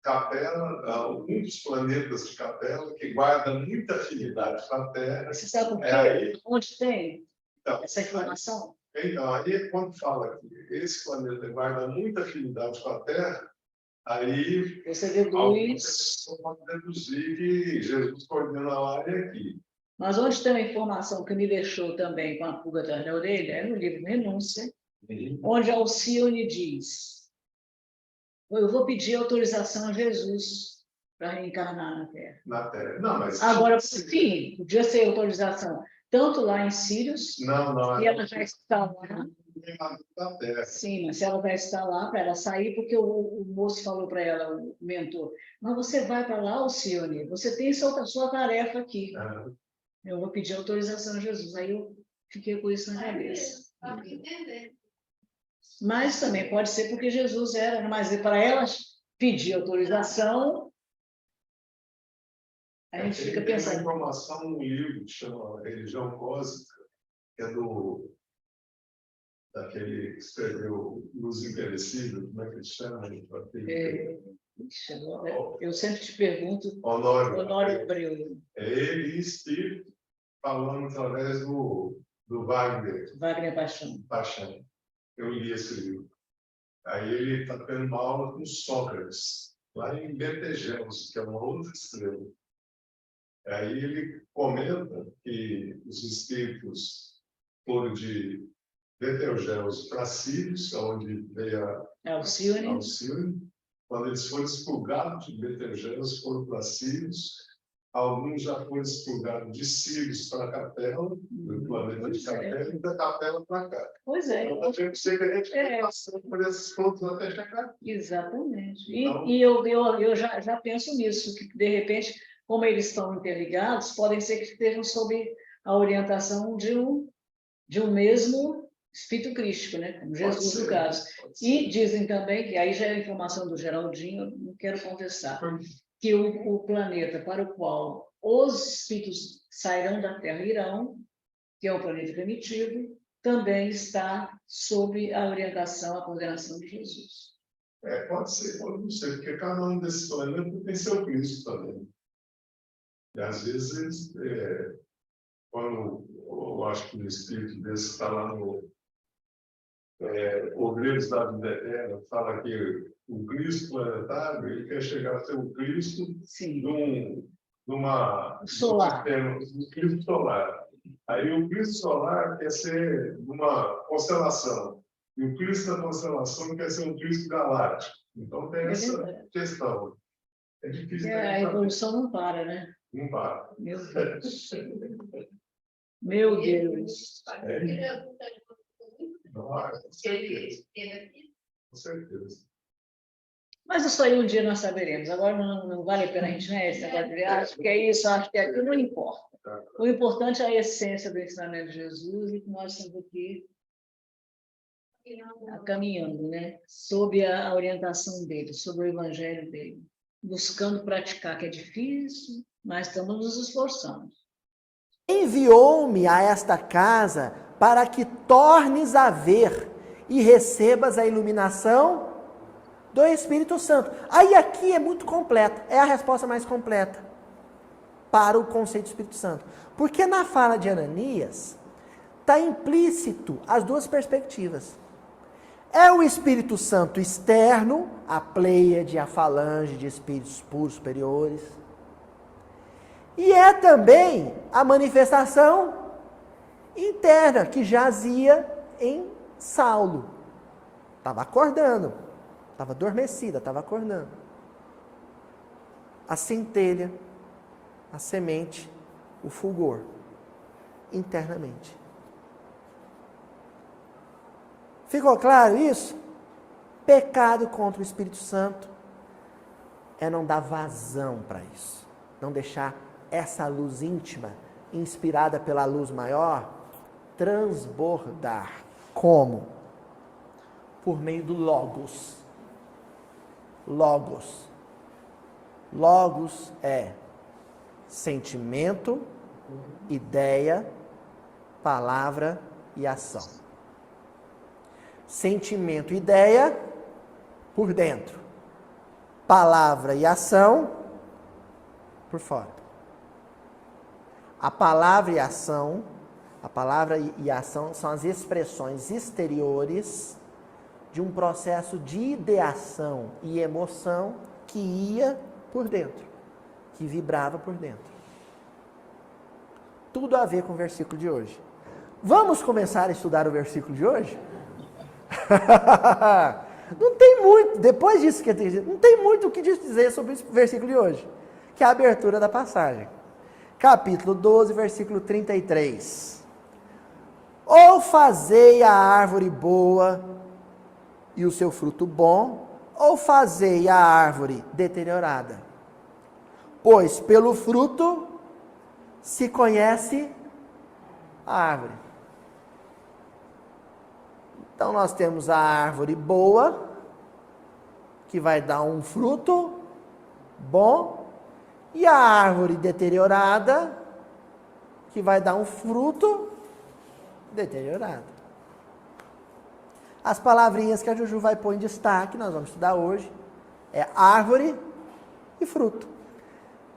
Capela, um dos planetas de Capela, que guarda muita afinidade com a Terra. Você sabe por quê? Onde tem essa informação? Então, aí quando fala que esse planeta guarda muita afinidade com a Terra, aí você deduz... pode deduzir que Jesus coordena lá e aqui. Mas onde tem uma informação que me deixou também com a pulga atrás da orelha, é no livro Renúncia, onde Alcione diz: eu vou pedir autorização a Jesus para reencarnar na Terra. Na Terra. Não, mas... Agora, sim, podia ser autorização, tanto lá em Sírios, e ela já está lá. Sim, mas se ela vai estar lá, para ela sair, porque o moço falou para ela, o mentor, mas você vai para lá, Alcione, você tem sua tarefa aqui. Eu vou pedir autorização a Jesus. Aí eu fiquei com isso na cabeça. Mas também pode ser porque Jesus era, mas para elas pedir autorização, a gente fica pensando. Tem uma informação no livro que chama Religião Cósmica, que é daquele que escreveu Luz Imperecível, como é que ele chama? Eu sempre te pergunto, Honório Abreu. É ele e Espírito falando através do Wagner Paixão. Eu li esse livro. Aí ele está tendo uma aula com Sócrates, lá em Betelgeuse, que é uma outra estrela. Aí ele comenta que os espíritos foram de Betelgeuse para Sírios, onde veio a Alcione. Quando eles foram expurgados de Betelgeuse, foram para Sírios. Alguns já foram expurgados de Sírios para a Capela, do planeta de Capela, e da Capela para cá. Pois é. Então, nós temos que ser passando por esses pontos até chegar aqui. Exatamente. Então, E eu já penso nisso, que de repente, como eles estão interligados, podem ser que estejam sob a orientação de um mesmo espírito crístico, né? Como Jesus, no caso. E dizem também, que aí já é a informação do Geraldinho, eu não quero contestar, que o planeta para o qual os espíritos sairão da Terra irão, que é o planeta primitivo, também está sob a orientação, a coordenação de Jesus. Pode ser, pode não ser, porque cada um desses planetas tem seu Cristo também. E às vezes, quando eu acho que o espírito desse está lá no Obreiros da Vida Eterna, fala que o Cristo planetário, ele quer chegar a ser o Cristo Solar. Um Cristo solar. Aí o Cristo solar quer ser uma constelação. E o Cristo da constelação quer ser um Cristo galáctico. Então tem essa questão. É difícil. A evolução não para, né? Não para. Meu Deus. Meu Deus. Com certeza. Com certeza. Mas isso aí um dia nós saberemos. Agora não vale a pena a gente, né? Esse negócio de acho que é isso, acho que é aquilo, não importa. O importante é a essência do ensinamento de Jesus e que nós estamos aqui caminhando, né? Sob a orientação dele, sob o evangelho dele, buscando praticar, que é difícil, mas estamos nos esforçando. Enviou-me a esta casa para que tornes a ver e recebas a iluminação do Espírito Santo. Aí aqui é muito completa, é a resposta mais completa para o conceito do Espírito Santo. Porque na fala de Ananias está implícito as duas perspectivas. É o Espírito Santo externo, a pleiade, a falange de espíritos puros superiores. E é também a manifestação interna que jazia em Saulo. Estava acordando, estava adormecida, estava acordando. A centelha, a semente, o fulgor, internamente. Ficou claro isso? Pecado contra o Espírito Santo é não dar vazão para isso. Não deixar essa luz íntima, inspirada pela luz maior, transbordar. Como? Por meio do Logos. Logos. Logos é sentimento, ideia, palavra e ação. Sentimento e ideia por dentro. Palavra e ação por fora. A palavra e a ação são as expressões exteriores de um processo de ideação e emoção que ia por dentro, que vibrava por dentro. Tudo a ver com o versículo de hoje. Vamos começar a estudar o versículo de hoje? Não tem muito, depois disso que eu tenho dito, não tem muito o que dizer sobre o versículo de hoje, que é a abertura da passagem. Capítulo 12, versículo 33. Ou fazei a árvore boa e o seu fruto bom, ou fazei a árvore deteriorada. Pois pelo fruto se conhece a árvore. Então nós temos a árvore boa, que vai dar um fruto bom, e a árvore deteriorada, que vai dar um fruto deteriorado. As palavrinhas que a Juju vai pôr em destaque, nós vamos estudar hoje, é árvore e fruto.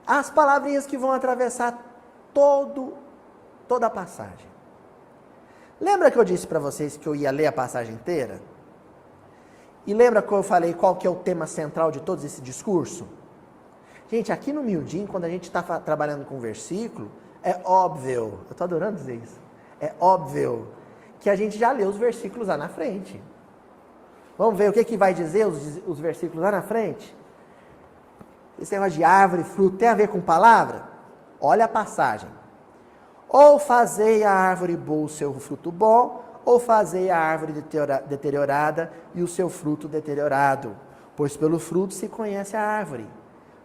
As palavrinhas que vão atravessar toda a passagem. Lembra que eu disse para vocês que eu ia ler a passagem inteira? E lembra que eu falei qual que é o tema central de todo esse discurso? Gente, aqui no Miudinho, quando a gente está trabalhando com versículo, é óbvio, eu estou adorando dizer isso, é óbvio que a gente já leu os versículos lá na frente. Vamos ver o que vai dizer os versículos lá na frente? Esse negócio de árvore, fruto, tem a ver com palavra? Olha a passagem. Ou fazei a árvore boa o seu fruto bom, ou fazei a árvore deteriorada e o seu fruto deteriorado. Pois pelo fruto se conhece a árvore.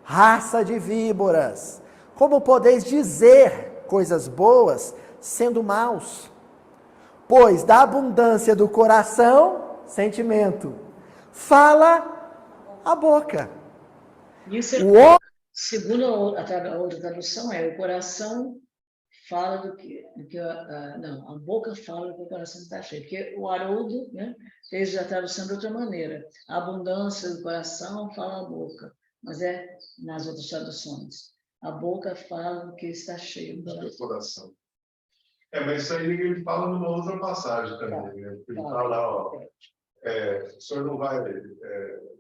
Raça de víboras, como podeis dizer coisas boas, sendo maus? Pois da abundância do coração, sentimento, fala a boca. Isso segundo a outra tradução, o coração fala a boca fala do que o coração está cheio. Porque o Haroldo, né, fez a tradução de outra maneira. A abundância do coração fala a boca. Mas nas outras traduções. A boca fala do que está cheio do coração. Mas isso aí ele fala numa outra passagem também. Né? Ele fala, o senhor não vai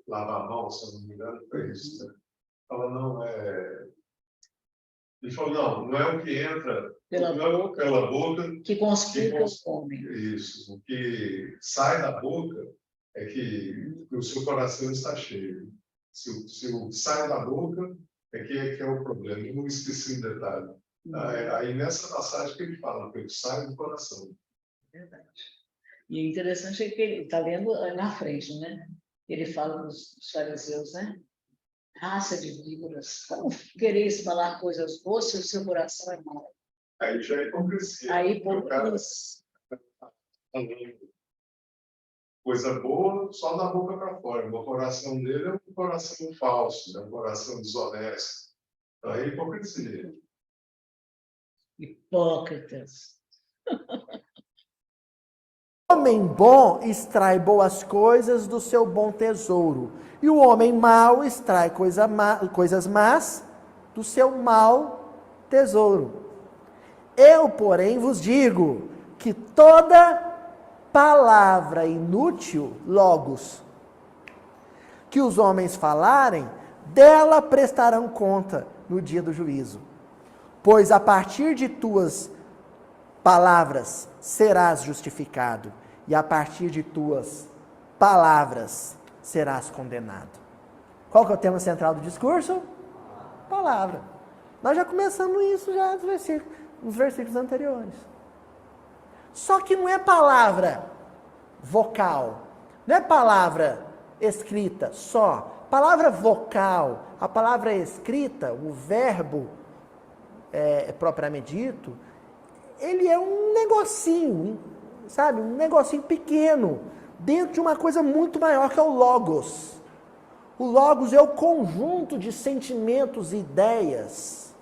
lavar a mão, se eu não me engano, foi isso. Né? Fala, não, Ele falou, não é o que entra pela boca que conspira o homem. Isso, o que sai da boca é que o seu coração está cheio. Se o sai da boca é que é o problema. Eu não esqueci um detalhe. Aí nessa passagem que ele fala, que sai do coração. Verdade. E o interessante é que ele está lendo na frente, né? Ele fala dos fariseus, né? Raça de víboras, como quereis falar coisas boas se o seu coração é mau? Aí já é hipocrisia. Aí, hipocrisia. Coisa boa só da boca para fora. O coração dele é um coração falso, um coração desonesto. Então é hipocrisia. Hipócritas. O homem bom extrai boas coisas do seu bom tesouro, e o homem mau extrai coisas más do seu mau tesouro. Eu, porém, vos digo que toda palavra inútil, logos, que os homens falarem, dela prestarão conta no dia do juízo. Pois a partir de tuas palavras serás justificado, e a partir de tuas palavras serás condenado. Qual que é o tema central do discurso? Palavra. Nós já começamos isso já nos versículos anteriores. Só que não é palavra vocal, não é palavra escrita só. Palavra vocal, a palavra escrita, o verbo propriamente dito, ele é um negocinho, sabe? Um negocinho pequeno, dentro de uma coisa muito maior que é o logos. O logos é o conjunto de sentimentos e ideias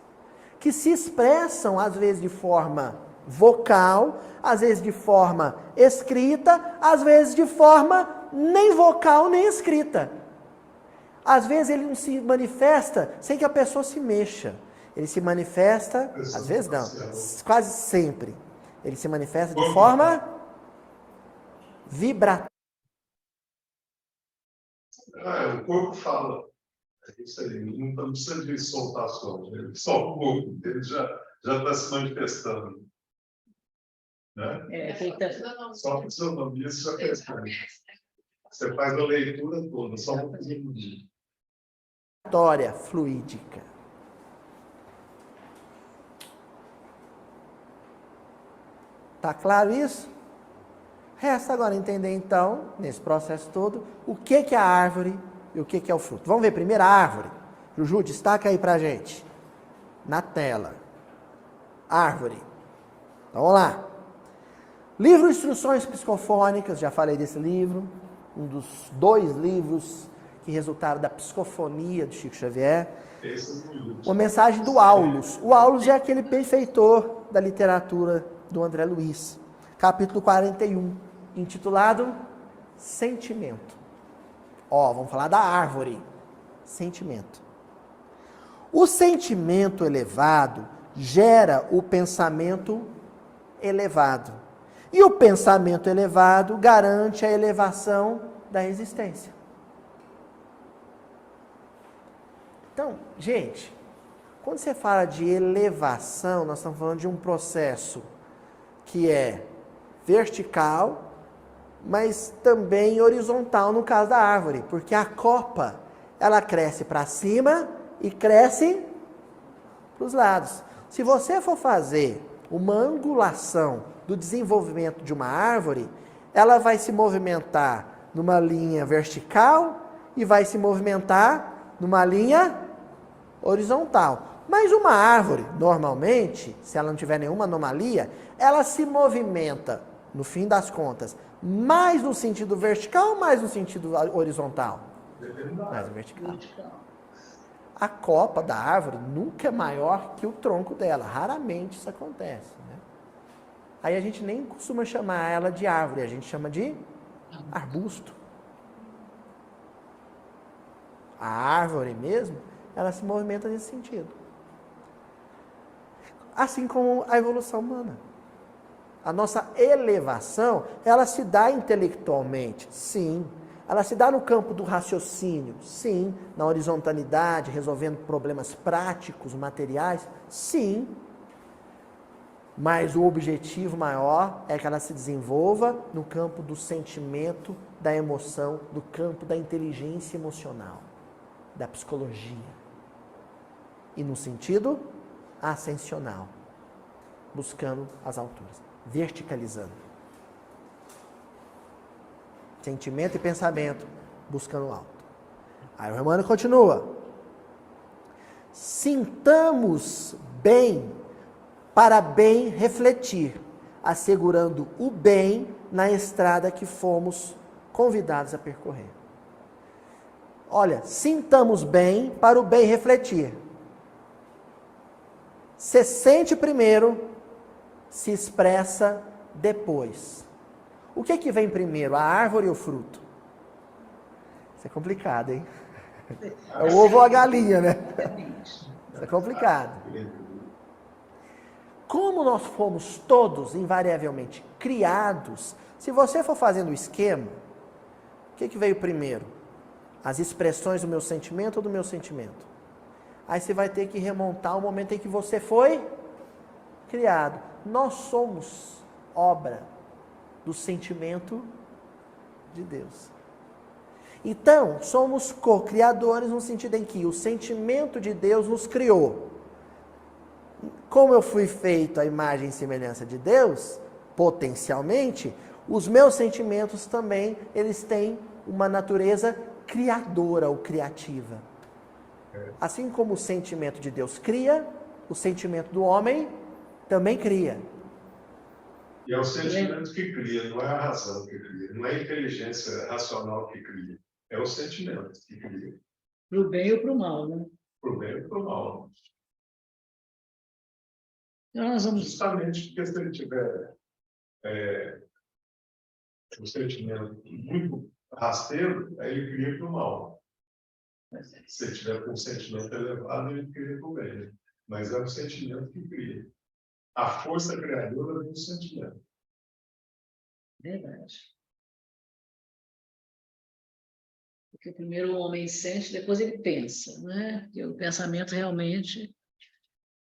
que se expressam, às vezes de forma vocal, às vezes de forma escrita, às vezes de forma nem vocal nem escrita. Às vezes ele não se manifesta sem que a pessoa se mexa. Ele se manifesta, às vezes não, quase sempre. Ele se manifesta de forma vibratória. O corpo fala. É isso aí, não precisa de soltar som. Só o corpo dele já está se manifestando. Né? Só o seu nome, isso já questão. Você faz a leitura toda, só um pouquinho. Vibratória, fluídica. Tá claro isso? Resta agora entender então, nesse processo todo, o que é a árvore e o que é o fruto. Vamos ver primeiro a árvore. Juju, destaca aí pra gente. Na tela. Árvore. Então, vamos lá. Livro Instruções Psicofônicas, já falei desse livro. Um dos 2 livros que resultaram da psicofonia de Chico Xavier. Uma mensagem do Aulus. O Aulus é aquele benfeitor da literatura do André Luiz. Capítulo 41, intitulado Sentimento. Vamos falar da árvore. Sentimento. O sentimento elevado gera o pensamento elevado. E o pensamento elevado garante a elevação da existência. Então, gente, quando você fala de elevação, nós estamos falando de um processo que é vertical, mas também horizontal no caso da árvore, porque a copa, ela cresce para cima e cresce para os lados. Se você for fazer uma angulação do desenvolvimento de uma árvore, ela vai se movimentar numa linha vertical e vai se movimentar numa linha horizontal. Mas uma árvore, normalmente, se ela não tiver nenhuma anomalia, ela se movimenta, no fim das contas, mais no sentido vertical ou mais no sentido horizontal? Mais no vertical. A copa da árvore nunca é maior que o tronco dela. Raramente isso acontece, né? Aí a gente nem costuma chamar ela de árvore, a gente chama de arbusto. A árvore mesmo, ela se movimenta nesse sentido. Assim como a evolução humana. A nossa elevação, ela se dá intelectualmente, sim. Ela se dá no campo do raciocínio, sim. Na horizontalidade, resolvendo problemas práticos, materiais, sim. Mas o objetivo maior é que ela se desenvolva no campo do sentimento, da emoção, do campo da inteligência emocional, da psicologia. E no sentido ascensional, buscando as alturas, verticalizando. Sentimento e pensamento, buscando o alto. Aí o Emmanuel continua. Sintamos bem para bem refletir, assegurando o bem na estrada que fomos convidados a percorrer. Olha, sintamos bem para o bem refletir. Se sente primeiro, se expressa depois. O que é que vem primeiro, a árvore ou o fruto? Isso é complicado, hein? É o ovo ou a galinha, né? Isso é complicado. Como nós fomos todos, invariavelmente, criados, se você for fazendo o esquema, o que veio primeiro? As expressões do meu sentimento ou do meu sentimento? Aí você vai ter que remontar o momento em que você foi criado. Nós somos obra do sentimento de Deus. Então, somos co-criadores no sentido em que o sentimento de Deus nos criou. Como eu fui feito à imagem e semelhança de Deus, potencialmente, os meus sentimentos também, eles têm uma natureza criadora ou criativa. Assim como o sentimento de Deus cria, o sentimento do homem também cria. E é o sentimento que cria, não é a razão que cria, não é a inteligência racional que cria, é o sentimento que cria. Para o bem ou para o mal, né? Para o bem ou para o mal. Então, nós vamos... Justamente porque se ele tiver um sentimento muito rasteiro, aí ele cria para o mal. Se ele tiver com um sentimento elevado, ele cria para o bem. Mas é o sentimento que cria. A força criadora do sentimento. Verdade. Porque primeiro o homem sente, depois ele pensa, né? E o pensamento realmente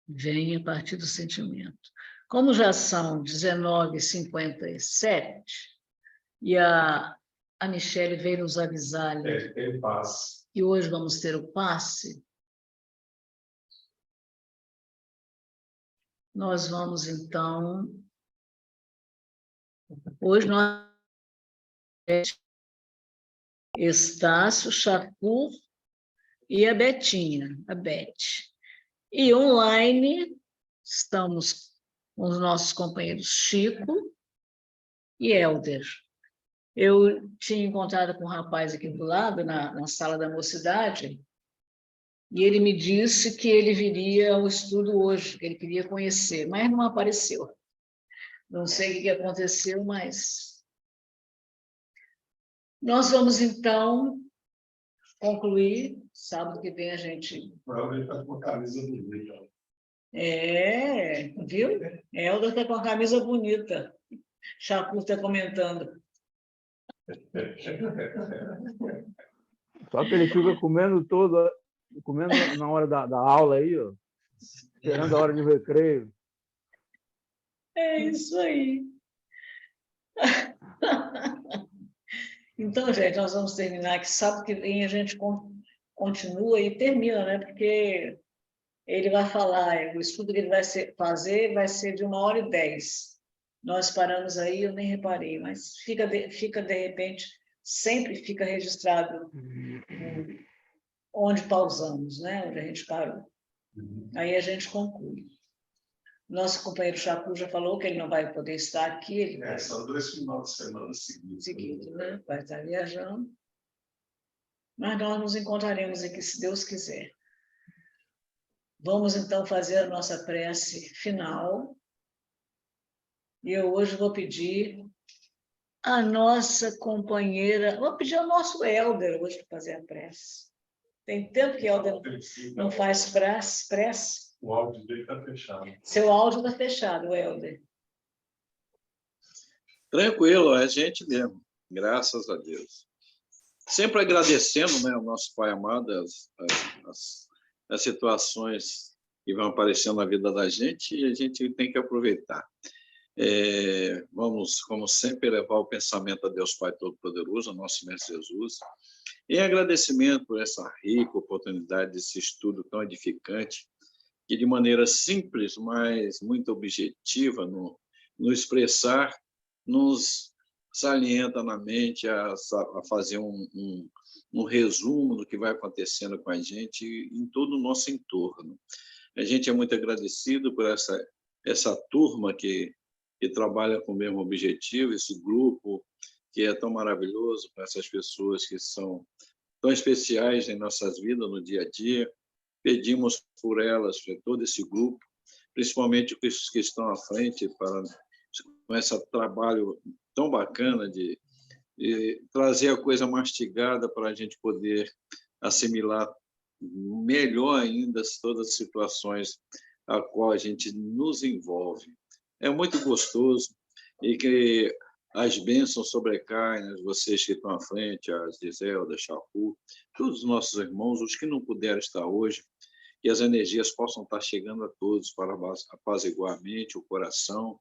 vem a partir do sentimento. Como já são 19h57, e a Michele veio nos avisar ali, Tem paz. e hoje vamos ter o passe, nós vamos, então... Hoje nós... Estácio, Chapur e a Betinha, a Beth. E online estamos com os nossos companheiros Chico e Helder. Eu tinha encontrado com um rapaz aqui do lado, na sala da mocidade, e ele me disse que ele viria ao estudo hoje, que ele queria conhecer, mas não apareceu. Não sei o que aconteceu, mas... Nós vamos, então, concluir. Sábado que vem a gente... Ele está com a camisa bonita. Viu? Helder está com a camisa bonita. Chapu está comentando. Só que ele fica comendo na hora da aula aí, ó, esperando a hora de recreio. É isso aí. Então, gente, nós vamos terminar, que sábado que vem a gente continua e termina, né? Porque ele vai falar, o estudo que ele vai fazer vai ser de 1h10. Nós paramos aí, eu nem reparei, mas fica de repente, sempre fica registrado onde pausamos, né? Onde a gente parou. Aí a gente conclui. Nosso companheiro Chapu já falou que ele não vai poder estar aqui. São 2 finais de semana seguidos. Né? Vai estar viajando. Mas nós nos encontraremos aqui, se Deus quiser. Vamos, então, fazer a nossa prece final. E eu hoje vou pedir a nossa companheira, vou pedir ao nosso Helder hoje para fazer a prece. Tem tempo que Helder não faz prece. O áudio dele está fechado. Seu áudio está fechado, Helder. Tranquilo, é gente mesmo. Graças a Deus. Sempre agradecendo, né, ao nosso Pai amado, as situações que vão aparecendo na vida da gente e a gente tem que aproveitar. Vamos, como sempre, levar o pensamento a Deus Pai Todo-Poderoso, nosso Mestre Jesus, em agradecimento por essa rica oportunidade desse estudo tão edificante, que de maneira simples, mas muito objetiva no expressar, nos salienta na mente a fazer um resumo do que vai acontecendo com a gente em todo o nosso entorno. A gente é muito agradecido por essa turma que trabalha com o mesmo objetivo, esse grupo que é tão maravilhoso, com essas pessoas que são tão especiais em nossas vidas no dia a dia. Pedimos por elas, por todo esse grupo, principalmente os que estão à frente, com esse trabalho tão bacana de trazer a coisa mastigada para a gente poder assimilar melhor ainda todas as situações a qual a gente nos envolve. É muito gostoso e que as bênçãos sobrecaem, vocês que estão à frente, a Giselda, a Chapu, todos os nossos irmãos, os que não puderam estar hoje, que as energias possam estar chegando a todos para apaziguar a mente, o coração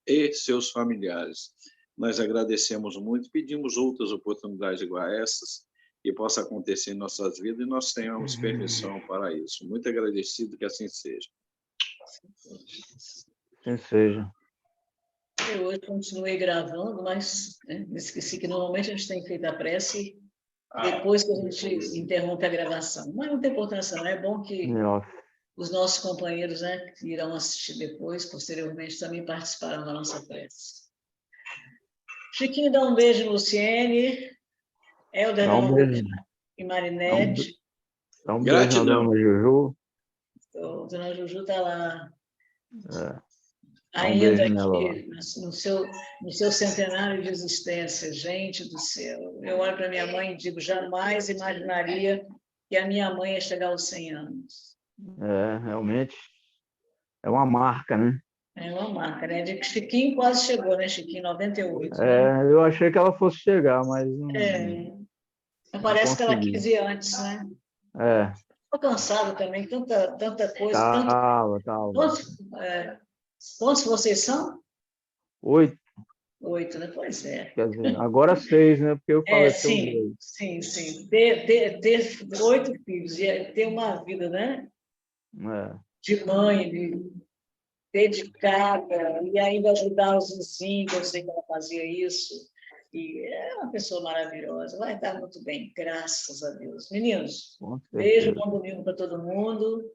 e seus familiares. Nós agradecemos muito, pedimos outras oportunidades igual a essas, que possa acontecer em nossas vidas e nós tenhamos permissão para isso. Muito agradecido que assim seja. Assim seja. Eu hoje continuei gravando, mas esqueci que normalmente a gente tem feito a prece depois que a gente interrompe a gravação. Mas não tem importância, não. É bom que os nossos companheiros, né, que irão assistir depois, posteriormente, também participaram da nossa prece. Chiquinho dá um beijo em Luciene, Helder dá um beijo em Marinete. Dá um beijo na dona Juju. A dona Juju está lá. Ainda Aqui, no seu centenário de existência, gente do céu. Eu olho para minha mãe e digo, jamais imaginaria que a minha mãe ia chegar aos 100 anos. Realmente, é uma marca, né? É uma marca, né? De que Chiquinho quase chegou, né, Chiquinho? 98. Né? Eu achei que ela fosse chegar, mas não... Parece que ela quis ir antes, né? Estou cansada também, tanta coisa. Tava. Quantos vocês são? 8. 8, né? Pois é. Quer dizer, agora 6, né? Porque eu falei sim. Ter 8 filhos e ter uma vida, né? De mãe, dedicada, e ainda ajudar os vizinhos, eu sei que ela fazia isso. E é uma pessoa maravilhosa, vai dar muito bem, graças a Deus. Meninos, beijo, bom domingo para todo mundo.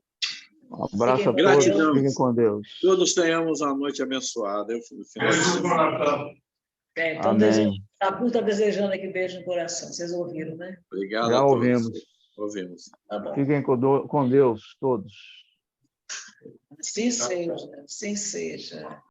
Um abraço a todos, fiquem com Deus. Todos tenhamos uma noite abençoada. Então, a Pu está desejando aqui beijo no coração, vocês ouviram, né? Obrigado. Já ouvimos. Tá bom. Fiquem com Deus, todos. Assim seja, assim seja.